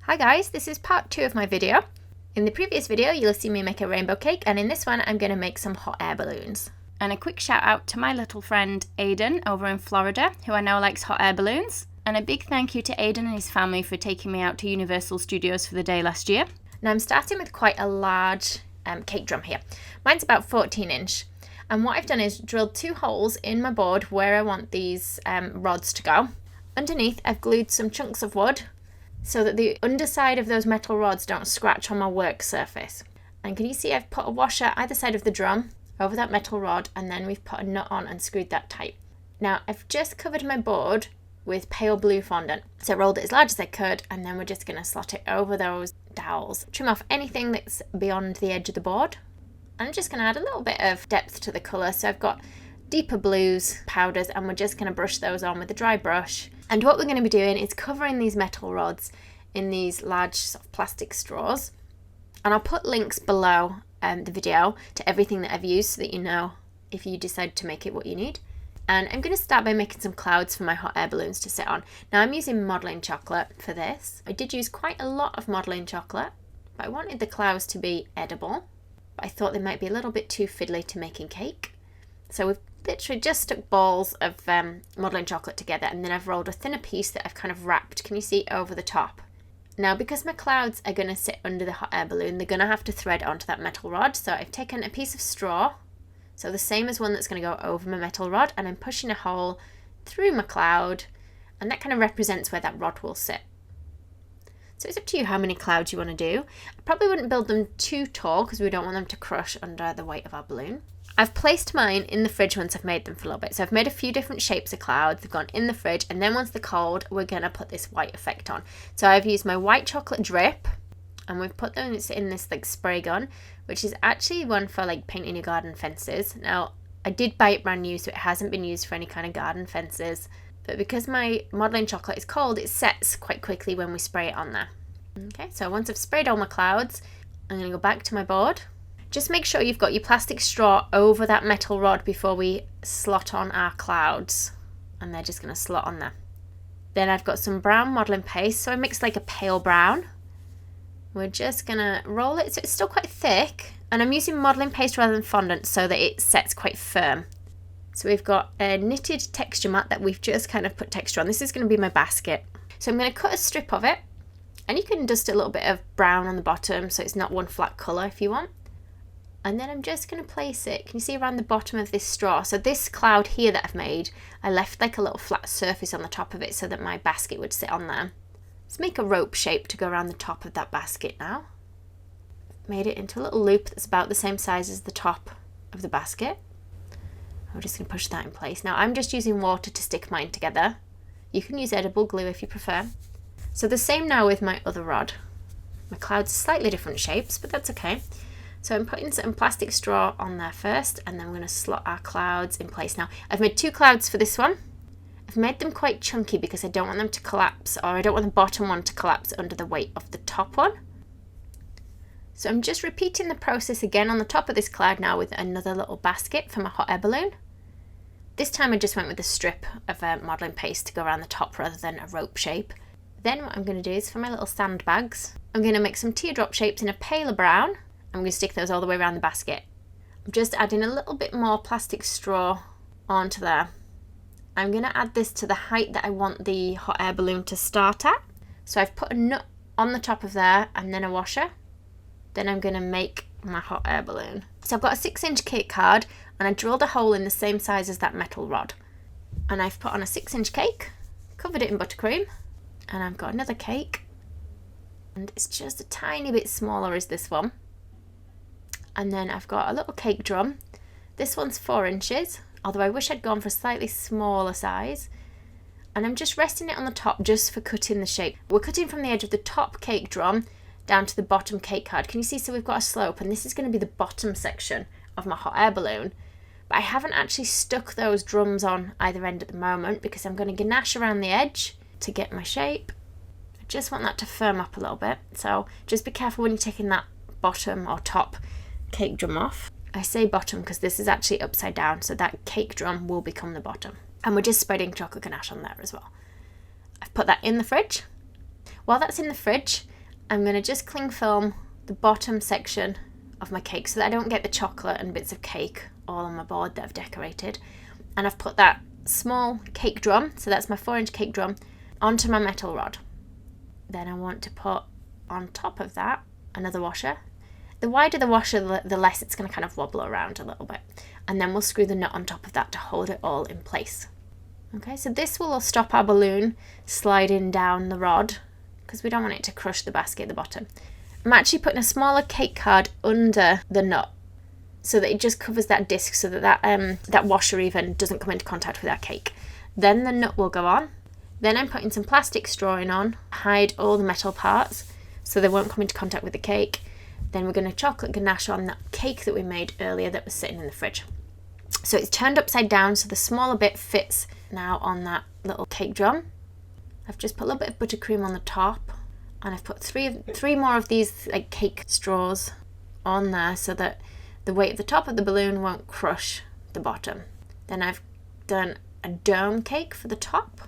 Hi guys, this is part 2 of my video. In the previous video you'll see me make a rainbow cake, and in this one I'm going to make some hot air balloons. And a quick shout out to my little friend Aidan over in Florida, who I know likes hot air balloons. And a big thank you to Aidan and his family for taking me out to Universal Studios for the day last year. Now I'm starting with quite a large cake drum here. Mine's about 14 inch. And what I've done is drilled 2 holes in my board where I want these rods to go. Underneath I've glued some chunks of wood so that the underside of those metal rods don't scratch on my work surface. And can you see I've put a washer either side of the drum over that metal rod, and then we've put a nut on and screwed that tight. Now I've just covered my board with pale blue fondant. So I rolled it as large as I could, and then we're just going to slot it over those dowels. Trim off anything that's beyond the edge of the board. I'm just going to add a little bit of depth to the colour. So I've got deeper blues powders, and we're just going to brush those on with a dry brush. And what we're going to be doing is covering these metal rods in these large sort of plastic straws. And I'll put links below the video to everything that I've used so that you know if you decide to make it what you need. And I'm going to start by making some clouds for my hot air balloons to sit on. Now I'm using modelling chocolate for this. I did use quite a lot of modelling chocolate, but I wanted the clouds to be edible. But I thought they might be a little bit too fiddly to make in cake. So we've literally just stuck balls of modelling chocolate together, and then I've rolled a thinner piece that I've kind of wrapped, can you see, over the top. Now because my clouds are going to sit under the hot air balloon, they're going to have to thread onto that metal rod. So I've taken a piece of straw, so the same as one that's going to go over my metal rod, and I'm pushing a hole through my cloud, and that kind of represents where that rod will sit. So it's up to you how many clouds you want to do. I probably wouldn't build them too tall because we don't want them to crush under the weight of our balloon. I've placed mine in the fridge once I've made them for a little bit. So I've made a few different shapes of clouds. They've gone in the fridge, and then once they're cold, we're going to put this white effect on. So I've used my white chocolate drip, and we've put them in this like spray gun, which is actually one for like painting your garden fences. Now I did buy it brand new, so it hasn't been used for any kind of garden fences. But because my modelling chocolate is cold, it sets quite quickly when we spray it on there. Okay, so once I've sprayed all my clouds, I'm going to go back to my board. Just make sure you've got your plastic straw over that metal rod before we slot on our clouds, and they're just going to slot on there. Then I've got some brown modelling paste, so I mixed like a pale brown. We're just going to roll it so it's still quite thick, and I'm using modelling paste rather than fondant so that it sets quite firm. So we've got a knitted texture mat that we've just kind of put texture on. This is going to be my basket. So I'm going to cut a strip of it, and you can dust a little bit of brown on the bottom so it's not one flat colour if you want. And then I'm just going to place it, can you see, around the bottom of this straw? So this cloud here that I've made, I left like a little flat surface on the top of it so that my basket would sit on there. Let's make a rope shape to go around the top of that basket now. Made it into a little loop that's about the same size as the top of the basket. I'm just going to push that in place. Now I'm just using water to stick mine together. You can use edible glue if you prefer. So the same now with my other rod. My cloud's slightly different shapes, but that's okay. So I'm putting some plastic straw on there first, and then we're going to slot our clouds in place. Now I've made 2 clouds for this one. I've made them quite chunky because I don't want them to collapse, or I don't want the bottom one to collapse under the weight of the top one. So I'm just repeating the process again on the top of this cloud now with another little basket for my hot air balloon. This time I just went with a strip of modelling paste to go around the top rather than a rope shape. Then what I'm going to do is for my little sandbags, I'm going to make some teardrop shapes in a paler brown. I'm going to stick those all the way around the basket. I'm just adding a little bit more plastic straw onto there. I'm going to add this to the height that I want the hot air balloon to start at. So I've put a nut on the top of there and then a washer. Then I'm going to make my hot air balloon. So I've got a 6-inch cake card, and I drilled a hole in the same size as that metal rod. And I've put on a 6-inch cake, covered it in buttercream, and I've got another cake. And it's just a tiny bit smaller as this one. And then I've got a little cake drum. This one's 4 inches, although I wish I'd gone for a slightly smaller size. And I'm just resting it on the top just for cutting the shape. We're cutting from the edge of the top cake drum down to the bottom cake card. Can you see? So we've got a slope, and this is going to be the bottom section of my hot air balloon. But I haven't actually stuck those drums on either end at the moment because I'm going to ganache around the edge to get my shape. I just want that to firm up a little bit. So just be careful when you're taking that bottom or top cake drum off. I say bottom because this is actually upside down, so that cake drum will become the bottom. And we're just spreading chocolate ganache on there as well. I've put that in the fridge. While that's in the fridge, I'm going to just cling film the bottom section of my cake so that I don't get the chocolate and bits of cake all on my board that I've decorated. And I've put that small cake drum, so that's my 4-inch cake drum, onto my metal rod. Then I want to put on top of that another washer. The wider the washer, the less it's going to kind of wobble around a little bit. And then we'll screw the nut on top of that to hold it all in place. Okay, so this will stop our balloon sliding down the rod because we don't want it to crush the basket at the bottom. I'm actually putting a smaller cake card under the nut so that it just covers that disc so that that washer even doesn't come into contact with our cake. Then the nut will go on. Then I'm putting some plastic strawing on, hide all the metal parts so they won't come into contact with the cake. Then we're going to chocolate ganache on that cake that we made earlier that was sitting in the fridge. So it's turned upside down so the smaller bit fits now on that little cake drum. I've just put a little bit of buttercream on the top, and I've put three more of these like cake straws on there so that the weight of the top of the balloon won't crush the bottom. Then I've done a dome cake for the top,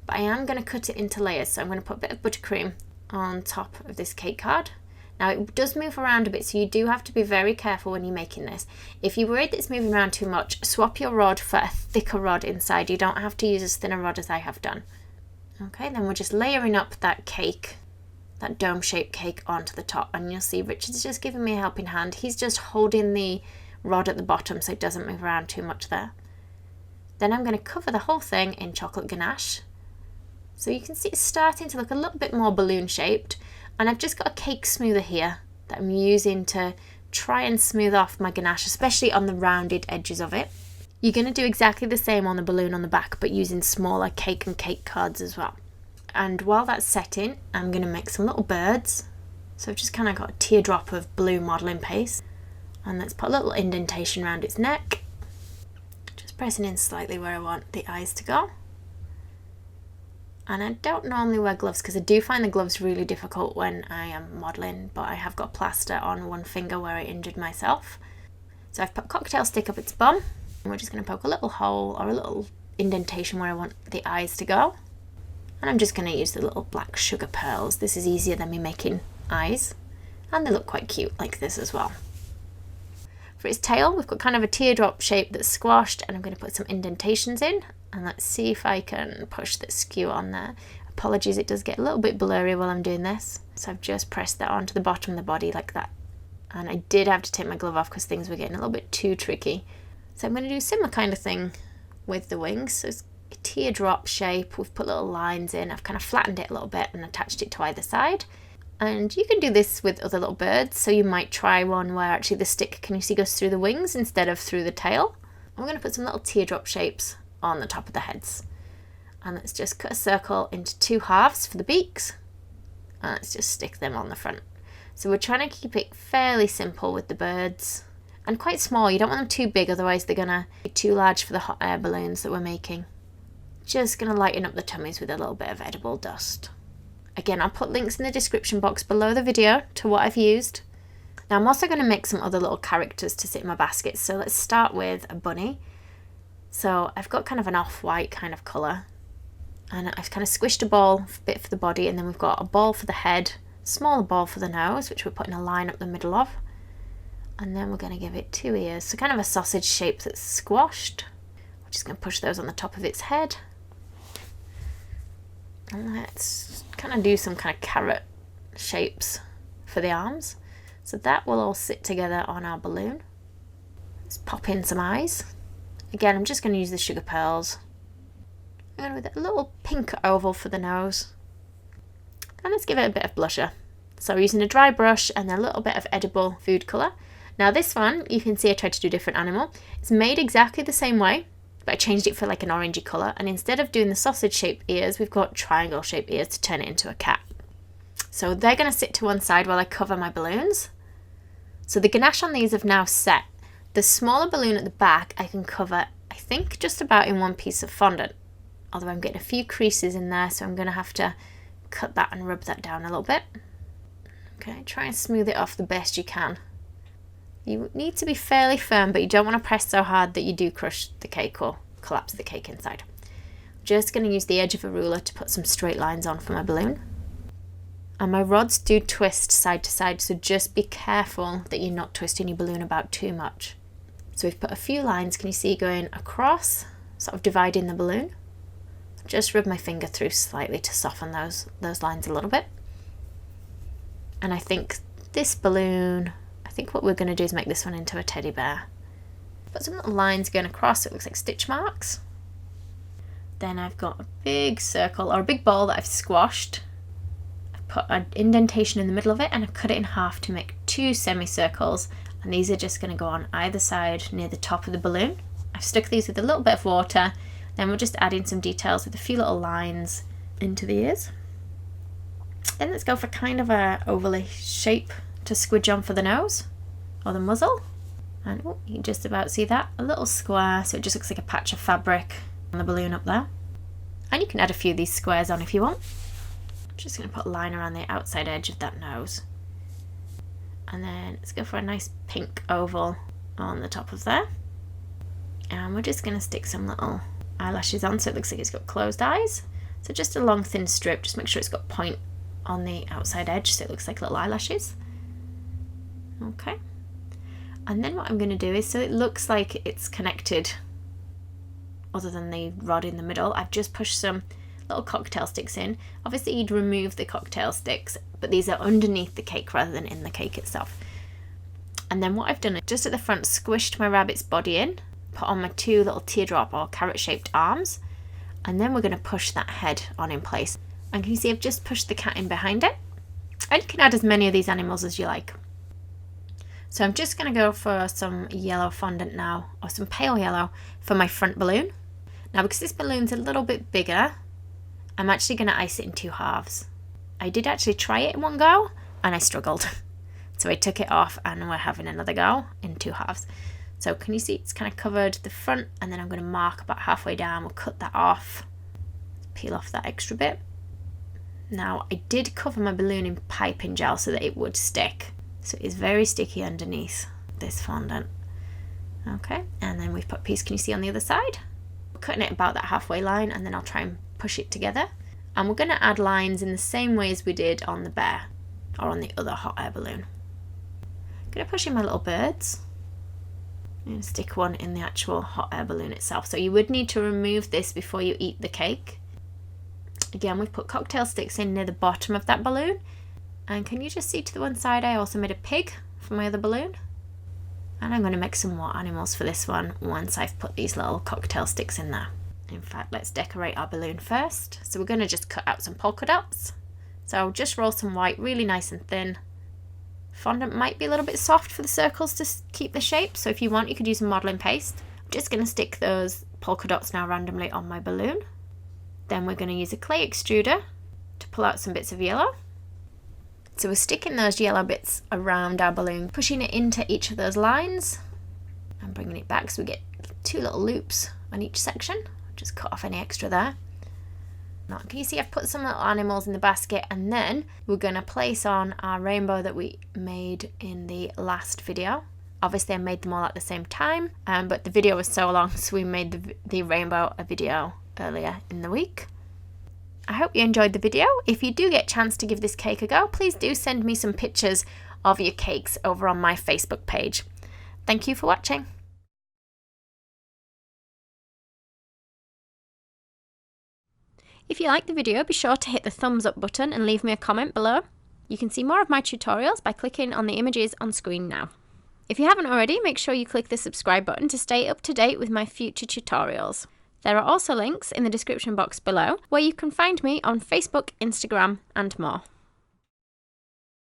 but I am going to cut it into layers. So I'm going to put a bit of buttercream on top of this cake card. Now it does move around a bit, so you do have to be very careful when you're making this. If you're worried that it's moving around too much, swap your rod for a thicker rod inside. You don't have to use as thin a rod as I have done. Okay, then we're just layering up that cake, that dome-shaped cake onto the top, and you'll see Richard's just giving me a helping hand. He's just holding the rod at the bottom so it doesn't move around too much there. Then I'm going to cover the whole thing in chocolate ganache. So you can see it's starting to look a little bit more balloon-shaped. And I've just got a cake smoother here that I'm using to try and smooth off my ganache, especially on the rounded edges of it. You're going to do exactly the same on the balloon on the back, but using smaller cake and cake cards as well. And while that's setting, I'm going to make some little birds. So I've just kind of got a teardrop of blue modelling paste. And let's put a little indentation around its neck. Just pressing in slightly where I want the eyes to go. And I don't normally wear gloves because I do find the gloves really difficult when I am modelling, but I have got plaster on one finger where I injured myself. So I've put cocktail stick up its bum, and we're just going to poke a little hole or a little indentation where I want the eyes to go. And I'm just going to use the little black sugar pearls. This is easier than me making eyes, and they look quite cute like this as well. For its tail, we've got kind of a teardrop shape that's squashed, and I'm going to put some indentations in. And let's see if I can push the skew on there. Apologies, it does get a little bit blurry while I'm doing this. So I've just pressed that onto the bottom of the body like that. And I did have to take my glove off because things were getting a little bit too tricky. So I'm going to do a similar kind of thing with the wings. So it's a teardrop shape. We've put little lines in. I've kind of flattened it a little bit and attached it to either side. And you can do this with other little birds. So you might try one where actually the stick, can you see, goes through the wings instead of through the tail. I'm going to put some little teardrop shapes on the top of the heads. And let's just cut a circle into 2 halves for the beaks. And let's just stick them on the front. So we're trying to keep it fairly simple with the birds. And quite small, you don't want them too big, otherwise they're going to be too large for the hot air balloons that we're making. Just going to lighten up the tummies with a little bit of edible dust. Again, I'll put links in the description box below the video to what I've used. Now I'm also going to make some other little characters to sit in my basket. So let's start with a bunny. So I've got kind of an off-white kind of colour, and I've kind of squished a bit for the body, and then we've got a ball for the head, smaller ball for the nose, which we're putting a line up the middle of, and then we're going to give it 2 ears, so kind of a sausage shape that's squashed. We're just going to push those on the top of its head, and let's kind of do some kind of carrot shapes for the arms. So that will all sit together on our balloon. Let's pop in some eyes. Again, I'm just going to use the sugar pearls. I'm going to do a little pink oval for the nose. And let's give it a bit of blusher. So we're using a dry brush and a little bit of edible food colour. Now this one, you can see I tried to do a different animal. It's made exactly the same way, but I changed it for like an orangey colour. And instead of doing the sausage shaped ears, we've got triangle shaped ears to turn it into a cat. So they're going to sit to one side while I cover my balloons. So the ganache on these have now set. The smaller balloon at the back I can cover, I think, just about in one piece of fondant. Although I'm getting a few creases in there, so I'm going to have to cut that and rub that down a little bit. Okay, try and smooth it off the best you can. You need to be fairly firm, but you don't want to press so hard that you do crush the cake or collapse the cake inside. I'm just going to use the edge of a ruler to put some straight lines on for my balloon. And my rods do twist side to side, so just be careful that you're not twisting your balloon about too much. So we've put a few lines, can you see, going across, sort of dividing the balloon. Just rub my finger through slightly to soften those lines a little bit. And I think this balloon, I think what we're going to do is make this one into a teddy bear. Put some little lines going across, so it looks like stitch marks. Then I've got a big circle, or a big ball that I've squashed. I've put an indentation in the middle of it and I've cut it in half to make 2 semicircles. And these are just going to go on either side near the top of the balloon. I've stuck these with a little bit of water. Then we're just adding some details with a few little lines into the ears. Then let's go for kind of a ovally shape to squidge on for the nose or the muzzle. And oh, you can just about see that, a little square, so it just looks like a patch of fabric on the balloon up there. And you can add a few of these squares on if you want. I'm just going to put a line around the outside edge of that nose. And then let's go for a nice pink oval on the top of there. And we're just going to stick some little eyelashes on so it looks like it's got closed eyes. So just a long thin strip, just make sure it's got point on the outside edge so it looks like little eyelashes. Okay. And then what I'm going to do is, so it looks like it's connected other than the rod in the middle, I've just pushed some little cocktail sticks in. Obviously you'd remove the cocktail sticks, but these are underneath the cake rather than in the cake itself. And then what I've done is just at the front squished my rabbit's body in, put on my 2 little teardrop or carrot shaped arms, and then we're going to push that head on in place. And can you see I've just pushed the cat in behind it? And you can add as many of these animals as you like. So I'm just going to go for some yellow fondant now, or some pale yellow for my front balloon. Now because this balloon's a little bit bigger, I'm actually going to ice it in 2 halves. I did actually try it in one go and I struggled. So I took it off and we're having another go in 2 halves. So can you see it's kind of covered the front, and then I'm going to mark about halfway down. We'll cut that off, peel off that extra bit. Now I did cover my balloon in piping gel so that it would stick. So it is very sticky underneath this fondant. Okay, and then we've put a piece, can you see on the other side? We're cutting it about that halfway line, and then I'll try and push it together. And we're going to add lines in the same way as we did on the bear, or on the other hot air balloon. I'm going to push in my little birds. I'm going to stick one in the actual hot air balloon itself. So you would need to remove this before you eat the cake. Again, we've put cocktail sticks in near the bottom of that balloon. And can you just see to the one side I also made a pig for my other balloon? And I'm going to make some more animals for this one once I've put these little cocktail sticks in there. In fact, let's decorate our balloon first. So we're going to just cut out some polka dots. So just roll some white really nice and thin. Fondant might be a little bit soft for the circles to keep the shape, so if you want you could use some modelling paste. I'm just going to stick those polka dots now randomly on my balloon. Then we're going to use a clay extruder to pull out some bits of yellow. So we're sticking those yellow bits around our balloon, pushing it into each of those lines and bringing it back so we get 2 little loops on each section. Just cut off any extra there. Now, can you see I've put some little animals in the basket, and then we're going to place on our rainbow that we made in the last video. Obviously I made them all at the same time, but the video was so long so we made the rainbow a video earlier in the week. I hope you enjoyed the video. If you do get a chance to give this cake a go, please do send me some pictures of your cakes over on my Facebook page. Thank you for watching. If you liked the video, be sure to hit the thumbs up button and leave me a comment below. You can see more of my tutorials by clicking on the images on screen now. If you haven't already, make sure you click the subscribe button to stay up to date with my future tutorials. There are also links in the description box below where you can find me on Facebook, Instagram and more.